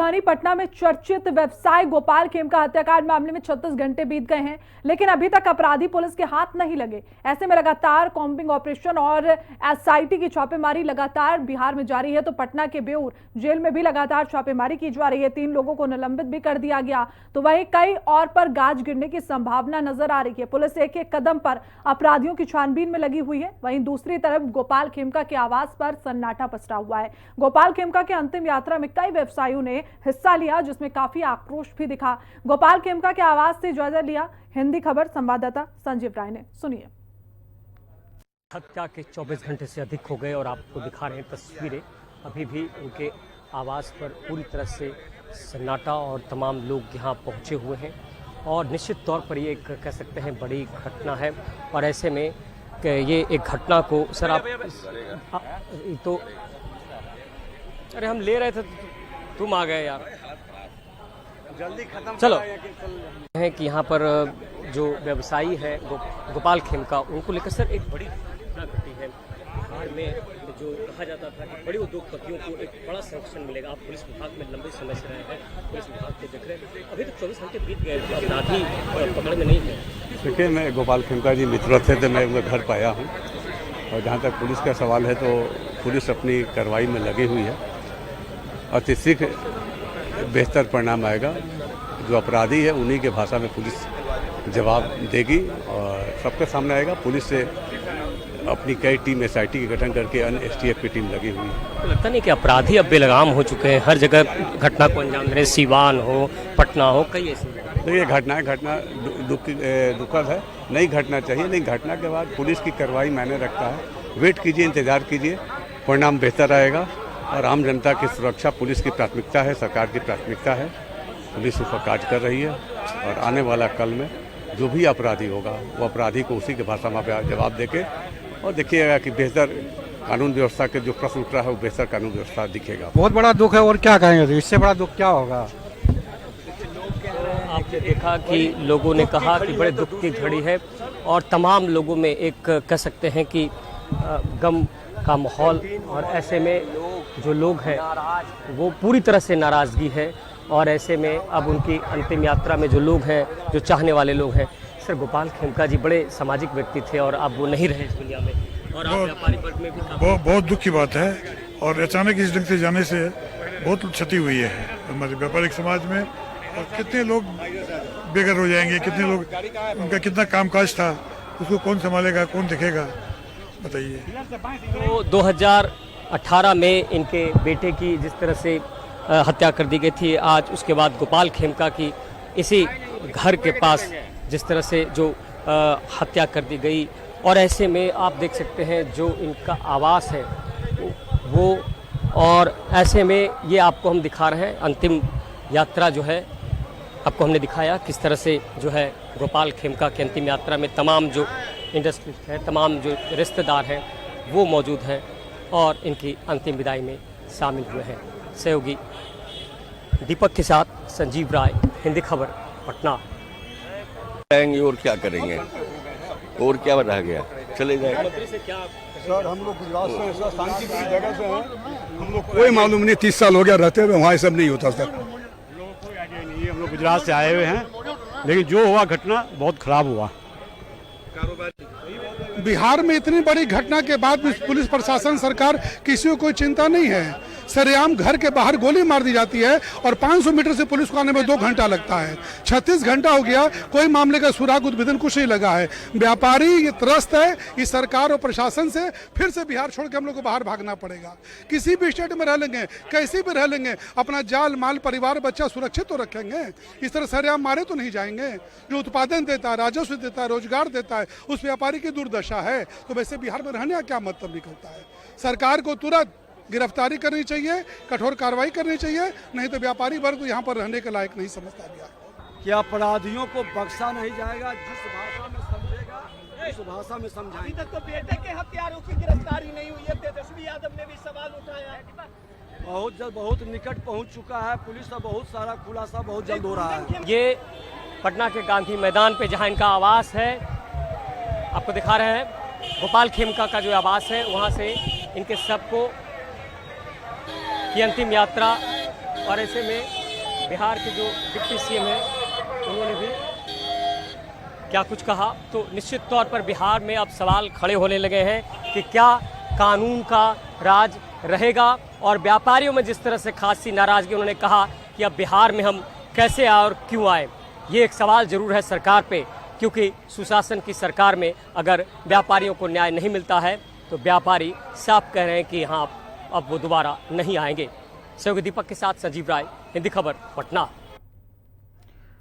राजधानी पटना में चर्चित व्यवसायी गोपाल खेमका हत्याकांड मामले में 36 घंटे बीत गए हैं, लेकिन अभी तक अपराधी पुलिस के हाथ नहीं लगे। ऐसे में लगातार कॉम्बिंग ऑपरेशन और एसआईटी की छापेमारी लगातार बिहार में जारी है। तो पटना के बेऊर जेल में भी लगातार छापेमारी की जा रही है। 3 लोगों को निलंबित भी कर दिया गया। तो वहीं कई और पर गाज गिरने की संभावना नजर आ रही है। पुलिस एक एक कदम पर अपराधियों की छानबीन में लगी हुई है। वहीं दूसरी तरफ गोपाल खेमका के आवास पर सन्नाटा पसरा हुआ है। गोपाल खेमका के अंतिम यात्रा में कई व्यवसायियों ने हिस्सा लिया, जिसमें काफी आक्रोश भी दिखा। गोपाल खेमका के आवास से जायजा लिया हिंदी खबर संवाददाता संजीव राय ने। सुनिए। हत्या के 24 घंटे से अधिक हो गए और आपको दिखा रहे हैं तस्वीरें। अभी भी उनके आवास पर पूरी तरह से सन्नाटा और तमाम लोग यहाँ पहुँचे हुए हैं और निश्चित तौर पर ये एक कह सकते हैं बड़ी घटना है। और ऐसे में ये एक घटना को सर आप तो अरे हम ले रहे थे तुम आ गए यार, जल्दी खत्म चलो है कि यहाँ पर जो व्यवसायी है गोपाल खेमका, उनको लेकर सर एक बड़ी घटना घटी है। बिहार में जो कहा जाता था कि बड़े उद्योगपतियों को एक बड़ा संरक्षण मिलेगा। आप पुलिस विभाग में लंबे समय से रहे हैं, पुलिस विभाग को देख रहे हैं, अभी तक 24 घंटे बीत गए, अपराधी पकड़ में नहीं है। देखिए, मैं गोपाल खेमका जी मित्र थे तो मैं उनके घर पाया हूँ और जहाँ तक पुलिस का सवाल है तो पुलिस अपनी कार्रवाई में लगी हुई है। अति शीघ्र बेहतर परिणाम आएगा। जो अपराधी है उन्हीं के भाषा में पुलिस जवाब देगी और सबके सामने आएगा। पुलिस से अपनी कई टीम एसआईटी के गठन करके अन्य एसटीएफ की टीम लगी हुई है। तो लगता नहीं कि अपराधी अब बेलगाम हो चुके हैं, हर जगह घटना को अंजाम दे रहे, सीवान हो, पटना हो, कई ऐसी। देखिए, घटना दुखद है, नहीं घटना चाहिए, नहीं घटना के बाद पुलिस की कार्रवाई मायने रखता है। वेट कीजिए, इंतजार कीजिए, परिणाम बेहतर आएगा। और आम जनता की सुरक्षा पुलिस की प्राथमिकता है, सरकार की प्राथमिकता है। पुलिस उस पर कार्य कर रही है और आने वाला कल में जो भी अपराधी होगा वो अपराधी को उसी के भाषा में जवाब देके और देखिएगा कि बेहतर कानून व्यवस्था के जो प्रश्न उठ रहा है वो बेहतर कानून व्यवस्था दिखेगा। बहुत बड़ा दुख है और क्या कहेंगे, इससे बड़ा दुख क्या होगा। आपने देखा कि लोगों ने कहा कि बड़े दुख की घड़ी है और तमाम लोगों में एक कह सकते हैं कि गम का माहौल। और ऐसे में जो लोग हैं वो पूरी तरह से नाराज़गी है। और ऐसे में अब उनकी अंतिम यात्रा में जो लोग हैं, जो चाहने वाले लोग हैं, सर गोपाल खेमका जी बड़े सामाजिक व्यक्ति थे और अब वो नहीं रहे इस दुनिया में और आप व्यापारी वर्ग में भी बहुत दुख की बात है। और अचानक इस ढंग से जाने से बहुत क्षति हुई है हमारे व्यापारिक समाज में। और कितने लोग बेघर हो जाएंगे, कितने लोग, उनका कितना कामकाज था, उसको कौन संभालेगा, कौन देखेगा, बताइए। तो 2018 में इनके बेटे की जिस तरह से हत्या कर दी गई थी, आज उसके बाद गोपाल खेमका की इसी घर के पास जिस तरह से जो हत्या कर दी गई। और ऐसे में आप देख सकते हैं जो इनका आवास है वो, और ऐसे में ये आपको हम दिखा रहे हैं अंतिम यात्रा जो है, आपको हमने दिखाया किस तरह से जो है गोपाल खेमका की अंतिम यात्रा में तमाम जो इंडस्ट्रिस्ट है, तमाम जो रिश्तेदार हैं वो मौजूद हैं और इनकी अंतिम विदाई में शामिल हुए हैं। सहयोगी दीपक के साथ संजीव राय, हिंदी खबर, पटना। और क्या करेंगे, और क्या रह गया, चले जाएंगे। मंत्री से क्या सर, हम लोग गुजरात से शांति की जगह से हैं, हम लोग कोई मालूम नहीं, 30 साल हो गया रहते हुए, वहाँ सब नहीं होता सर। हम लोग कोई आइडिया नहीं है, हम लोग गुजरात से आए हुए हैं, लेकिन जो हुआ घटना बहुत खराब हुआ। बिहार में इतनी बड़ी घटना के बाद भी पुलिस प्रशासन, सरकार, किसी को कोई चिंता नहीं है। सरेआम घर के बाहर गोली मार दी जाती है और 500 मीटर से पुलिस को आने में 2 घंटा लगता है। 36 घंटा हो गया, कोई मामले का सुराग उद्भेदन कुछ नहीं लगा है। व्यापारी ये त्रस्त है इस सरकार और प्रशासन से। फिर से बिहार छोड़ के हम लोग को बाहर भागना पड़ेगा। किसी भी स्टेट में रह लेंगे, कैसी भी रह लेंगे, अपना जाल माल, परिवार, बच्चा सुरक्षित तो रखेंगे। इस तरह सरेआम मारे तो नहीं जाएंगे। जो उत्पादन देता है, राजस्व देता है, रोजगार देता है, उस व्यापारी की दुर्दशा है। तो वैसे बिहार में रहने का क्या मतलब निकलता है। सरकार को तुरंत गिरफ्तारी करनी चाहिए, कठोर कार्रवाई करनी चाहिए, नहीं तो व्यापारी वर्ग यहाँ पर रहने के लायक नहीं समझता बिहार। कि अपराधियों को बख्शा नहीं जाएगा, जिस भाषा में समझेगा उस भाषा में समझाएंगे। अभी तक तो बेटे के हत्यारों की गिरफ्तारी नहीं हुई है। तेजस्वी यादव ने भी सवाल उठाया। बहुत जल्द, बहुत निकट पहुंच चुका है पुलिस का, बहुत सारा खुलासा बहुत जल्द हो रहा है। ये पटना के गांधी मैदान पे जहां इनका आवास है, आपको दिखा रहे हैं गोपाल खेमका का जो आवास है, वहां से इनके सबको की अंतिम यात्रा और ऐसे में बिहार के जो डिप्टी सीएम हैं उन्होंने भी क्या कुछ कहा। तो निश्चित तौर पर बिहार में अब सवाल खड़े होने लगे हैं कि क्या कानून का राज रहेगा, और व्यापारियों में जिस तरह से खासी नाराजगी उन्होंने कहा कि अब बिहार में हम कैसे आए और क्यों आए, ये एक सवाल जरूर है सरकार पे, क्योंकि सुशासन की सरकार में अगर व्यापारियों को न्याय नहीं मिलता है तो व्यापारी साफ कह रहे हैं कि हाँ अब वो दोबारा नहीं आएंगे। सहयोगी दीपक के साथ संजीव राय, हिंदी खबर, पटना।